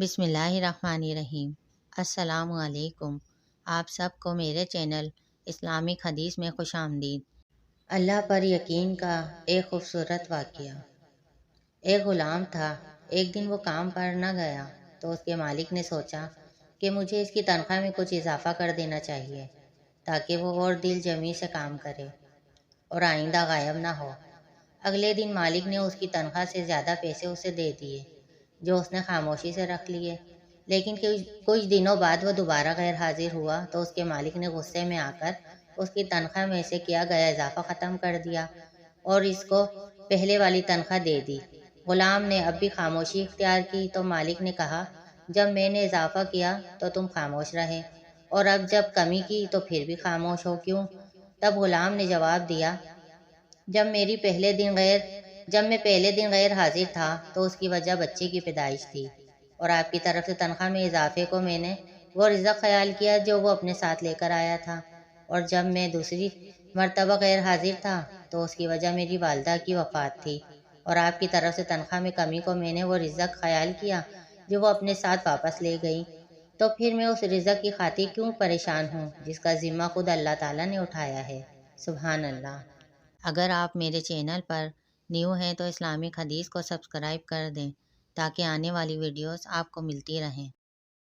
بسم اللہ الرحمن الرحیم۔ السلام علیکم۔ آپ سب کو میرے چینل اسلامک حدیث میں خوش آمدید۔ اللہ پر یقین کا ایک خوبصورت واقعہ۔ ایک غلام تھا۔ ایک دن وہ کام پر نہ گیا تو اس کے مالک نے سوچا کہ مجھے اس کی تنخواہ میں کچھ اضافہ کر دینا چاہیے تاکہ وہ اور دل جمی سے کام کرے اور آئندہ غائب نہ ہو۔ اگلے دن مالک نے اس کی تنخواہ سے زیادہ پیسے اسے دے دیے جو اس نے خاموشی سے رکھ لیے، لیکن کچھ دنوں بعد وہ دوبارہ غیر حاضر ہوا تو اس کے مالک نے غصے میں آ کر اس کی تنخواہ میں سے کیا گیا اضافہ ختم کر دیا اور اس کو پہلے والی تنخواہ دے دی۔ غلام نے اب بھی خاموشی اختیار کی تو مالک نے کہا، جب میں نے اضافہ کیا تو تم خاموش رہے اور اب جب کمی کی تو پھر بھی خاموش ہو کیوں؟ تب غلام نے جواب دیا، جب میں پہلے دن غیر حاضر تھا تو اس کی وجہ بچے کی پیدائش تھی اور آپ کی طرف سے تنخواہ میں اضافے کو میں نے وہ رزق خیال کیا جو وہ اپنے ساتھ لے کر آیا تھا، اور جب میں دوسری مرتبہ غیر حاضر تھا تو اس کی وجہ میری والدہ کی وفات تھی اور آپ کی طرف سے تنخواہ میں کمی کو میں نے وہ رزق خیال کیا جو وہ اپنے ساتھ واپس لے گئی، تو پھر میں اس رزق کی خاطر کیوں پریشان ہوں جس کا ذمہ خود اللہ تعالیٰ نے اٹھایا ہے۔ سبحان اللہ۔ اگر آپ میرے چینل پر نیو ہیں تو اسلامک حدیث کو سبسکرائب کر دیں تاکہ آنے والی ویڈیوز آپ کو ملتی رہیں۔